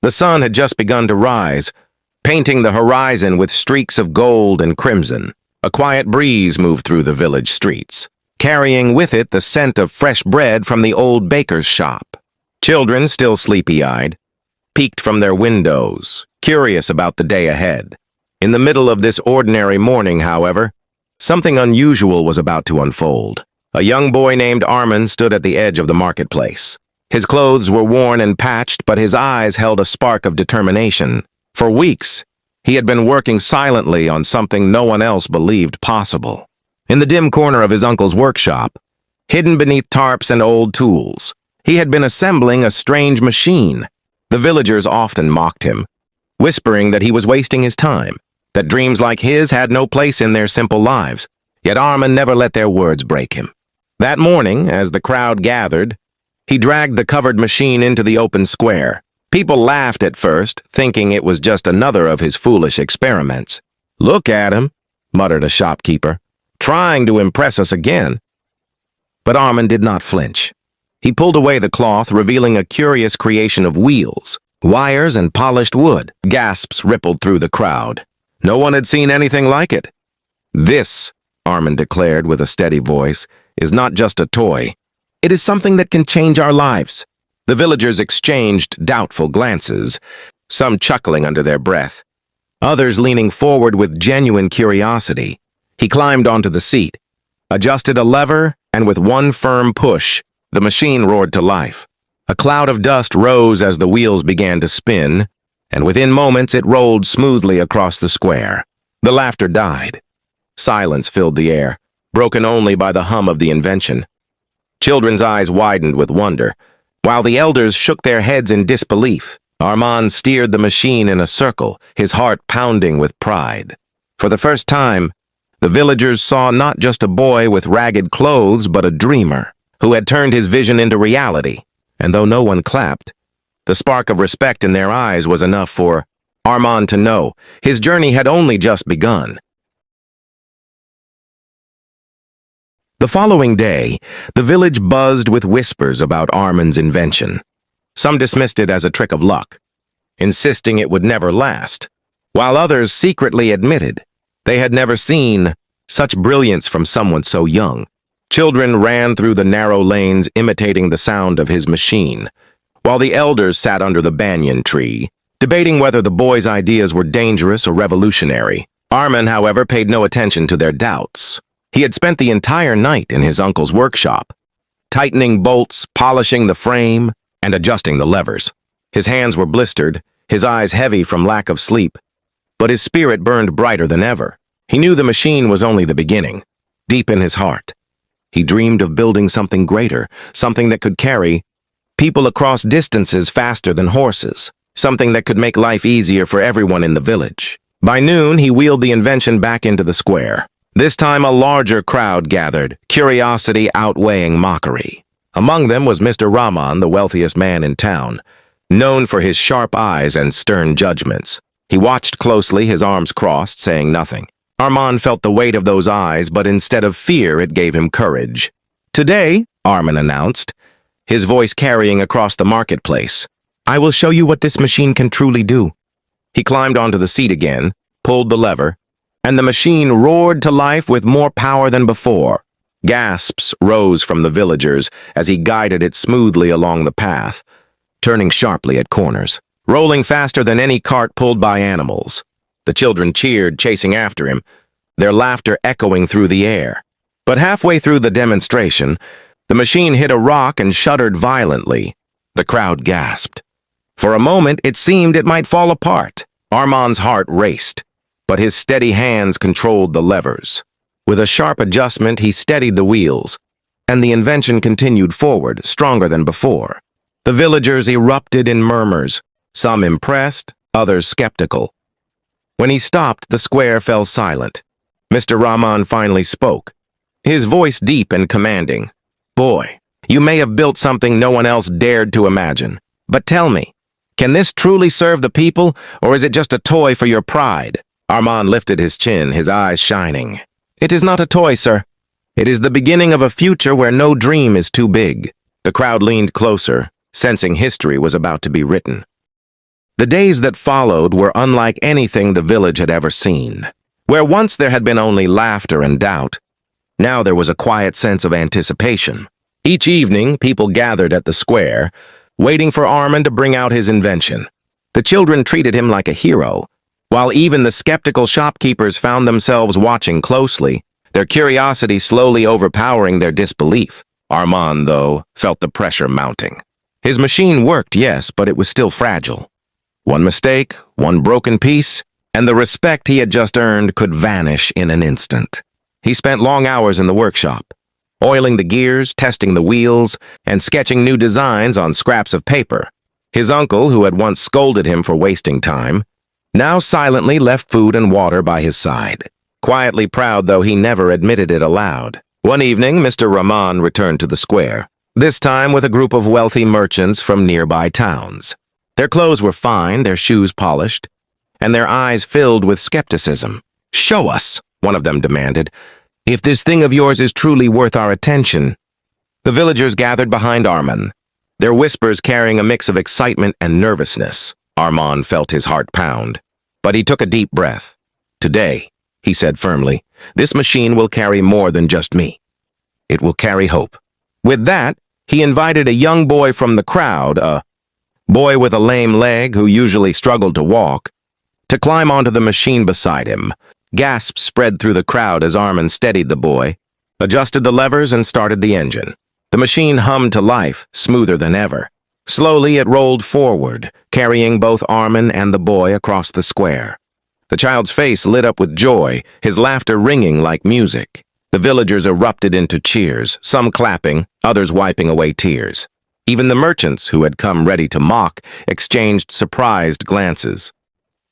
The sun had just begun to rise, painting the horizon with streaks of gold and crimson. A quiet breeze moved through the village streets, carrying with it the scent of fresh bread from the old baker's shop. Children, still sleepy-eyed, peeked from their windows, curious about the day ahead. In the middle of this ordinary morning, however, something unusual was about to unfold. A young boy named Armand stood at the edge of the marketplace. His clothes were worn and patched, but his eyes held a spark of determination. For weeks, he had been working silently on something no one else believed possible. In the dim corner of his uncle's workshop, hidden beneath tarps and old tools, he had been assembling a strange machine. The villagers often mocked him, whispering that he was wasting his time, that dreams like his had no place in their simple lives. Yet Armand never let their words break him. That morning, as the crowd gathered, he dragged the covered machine into the open square. People laughed at first, thinking it was just another of his foolish experiments. "Look at him," muttered a shopkeeper, "trying to impress us again." But Armand did not flinch. He pulled away the cloth, revealing a curious creation of wheels, wires, and polished wood. Gasps rippled through the crowd. No one had seen anything like it. "This," Armand declared with a steady voice, "is not just a toy. It is something that can change our lives." The villagers exchanged doubtful glances, some chuckling under their breath, others leaning forward with genuine curiosity. He climbed onto the seat, adjusted a lever, and with one firm push, the machine roared to life. A cloud of dust rose as the wheels began to spin, and within moments it rolled smoothly across the square. The laughter died. Silence filled the air, broken only by the hum of the invention. Children's eyes widened with wonder, while the elders shook their heads in disbelief. Armand steered the machine in a circle, his heart pounding with pride. For the first time, the villagers saw not just a boy with ragged clothes, but a dreamer who had turned his vision into reality. And though no one clapped, the spark of respect in their eyes was enough for Armand to know his journey had only just begun. The following day, the village buzzed with whispers about Armand's invention. Some dismissed it as a trick of luck, insisting it would never last, while others secretly admitted they had never seen such brilliance from someone so young. Children ran through the narrow lanes imitating the sound of his machine, while the elders sat under the banyan tree, debating whether the boy's ideas were dangerous or revolutionary. Armand, however, paid no attention to their doubts. He had spent the entire night in his uncle's workshop, tightening bolts, polishing the frame, and adjusting the levers. His hands were blistered, his eyes heavy from lack of sleep, but his spirit burned brighter than ever. He knew the machine was only the beginning. Deep in his heart, he dreamed of building something greater, something that could carry people across distances faster than horses, something that could make life easier for everyone in the village. By noon, he wheeled the invention back into the square. This time a larger crowd gathered, curiosity outweighing mockery. Among them was Mr. Rahman, the wealthiest man in town, known for his sharp eyes and stern judgments. He watched closely, his arms crossed, saying nothing. Armand felt the weight of those eyes, but instead of fear, it gave him courage. "Today," Armand announced, his voice carrying across the marketplace, "I will show you what this machine can truly do." He climbed onto the seat again, pulled the lever, and the machine roared to life with more power than before. Gasps rose from the villagers as he guided it smoothly along the path, turning sharply at corners, rolling faster than any cart pulled by animals. The children cheered, chasing after him, their laughter echoing through the air. But halfway through the demonstration, the machine hit a rock and shuddered violently. The crowd gasped. For a moment, it seemed it might fall apart. Armand's heart raced, but his steady hands controlled the levers. With a sharp adjustment, he steadied the wheels, and the invention continued forward, stronger than before. The villagers erupted in murmurs, some impressed, others skeptical. When he stopped, the square fell silent. Mr. Rahman finally spoke, his voice deep and commanding. "Boy, you may have built something no one else dared to imagine. But tell me, can this truly serve the people, or is it just a toy for your pride?" Armand lifted his chin, his eyes shining. "It is not a toy, sir. It is the beginning of a future where no dream is too big." The crowd leaned closer, sensing history was about to be written. The days that followed were unlike anything the village had ever seen. Where once there had been only laughter and doubt, now there was a quiet sense of anticipation. Each evening, people gathered at the square, waiting for Armand to bring out his invention. The children treated him like a hero, while even the skeptical shopkeepers found themselves watching closely, their curiosity slowly overpowering their disbelief. Armand, though, felt the pressure mounting. His machine worked, yes, but it was still fragile. One mistake, one broken piece, and the respect he had just earned could vanish in an instant. He spent long hours in the workshop, oiling the gears, testing the wheels, and sketching new designs on scraps of paper. His uncle, who had once scolded him for wasting time, now silently left food and water by his side. Quietly proud, though he never admitted it aloud. One evening, Mr. Rahman returned to the square, this time with a group of wealthy merchants from nearby towns. Their clothes were fine, their shoes polished, and their eyes filled with skepticism. "Show us," one of them demanded, "if this thing of yours is truly worth our attention." The villagers gathered behind Armand, their whispers carrying a mix of excitement and nervousness. Armand felt his heart pound, but he took a deep breath. "Today," he said firmly, "this machine will carry more than just me. It will carry hope." With that, he invited a young boy from the crowd, a boy with a lame leg who usually struggled to walk, to climb onto the machine beside him. Gasps spread through the crowd as Armand steadied the boy, adjusted the levers, and started the engine. The machine hummed to life, smoother than ever. Slowly it rolled forward, carrying both Armand and the boy across the square. The child's face lit up with joy, his laughter ringing like music. The villagers erupted into cheers, some clapping, others wiping away tears. Even the merchants, who had come ready to mock, exchanged surprised glances.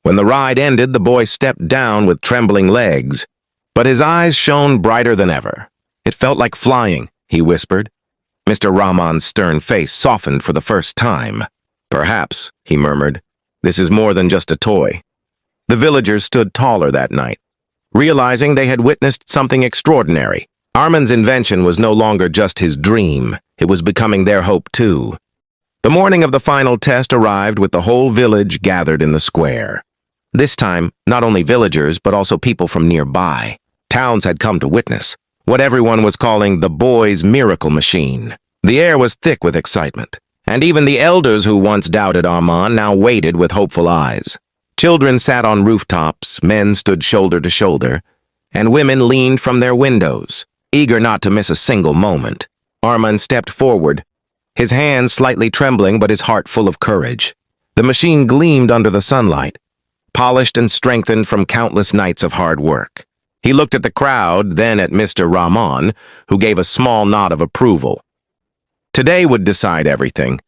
When the ride ended, the boy stepped down with trembling legs, but his eyes shone brighter than ever. "It felt like flying," he whispered. Mr. Rahman's stern face softened for the first time. "Perhaps," he murmured, "this is more than just a toy." The villagers stood taller that night, realizing they had witnessed something extraordinary. Armand's invention was no longer just his dream, it was becoming their hope too. The morning of the final test arrived with the whole village gathered in the square. This time, not only villagers, but also people from nearby. Towns had come to witness what everyone was calling the boy's miracle machine. The air was thick with excitement, and even the elders who once doubted Armand now waited with hopeful eyes. Children sat on rooftops, men stood shoulder to shoulder, and women leaned from their windows, eager not to miss a single moment. Armand stepped forward, his hands slightly trembling but his heart full of courage. The machine gleamed under the sunlight, polished and strengthened from countless nights of hard work. He looked at the crowd, then at Mr. Rahman, who gave a small nod of approval. Today would decide everything,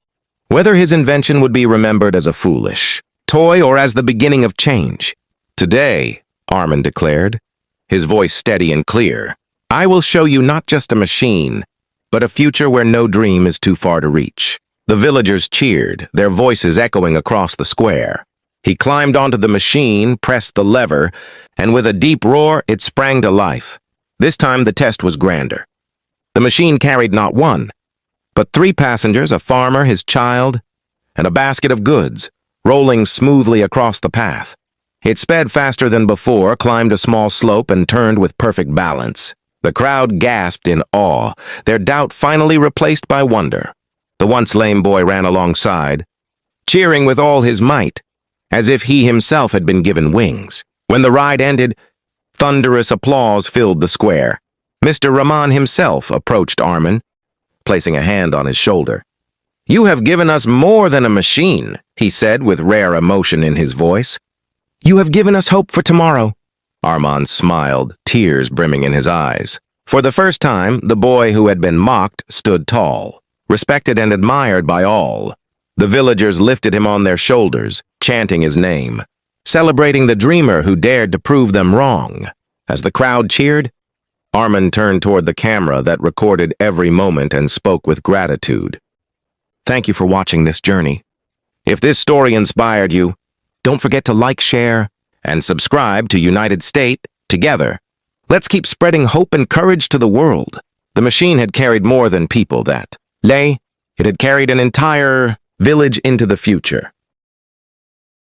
whether his invention would be remembered as a foolish toy or as the beginning of change. "Today," Armand declared, his voice steady and clear, "I will show you not just a machine, but a future where no dream is too far to reach." The villagers cheered, their voices echoing across the square. He climbed onto the machine, pressed the lever, and with a deep roar, it sprang to life. This time the test was grander. The machine carried not one, but 3 passengers, a farmer, his child, and a basket of goods, rolling smoothly across the path. It sped faster than before, climbed a small slope, and turned with perfect balance. The crowd gasped in awe, their doubt finally replaced by wonder. The once lame boy ran alongside, cheering with all his might, as if he himself had been given wings. When the ride ended, thunderous applause filled the square. Mr. Rahman himself approached Armand, placing a hand on his shoulder. "You have given us more than a machine," he said with rare emotion in his voice. "You have given us hope for tomorrow." Armand smiled, tears brimming in his eyes. For the first time, the boy who had been mocked stood tall, respected and admired by all. The villagers lifted him on their shoulders, chanting his name, celebrating the dreamer who dared to prove them wrong. As the crowd cheered, Armand turned toward the camera that recorded every moment and spoke with gratitude. "Thank you for watching this journey. If this story inspired you, don't forget to like, share, and subscribe to United State Together. Let's keep spreading hope and courage to the world." The machine had carried more than people that day. It had carried an entire village into the future.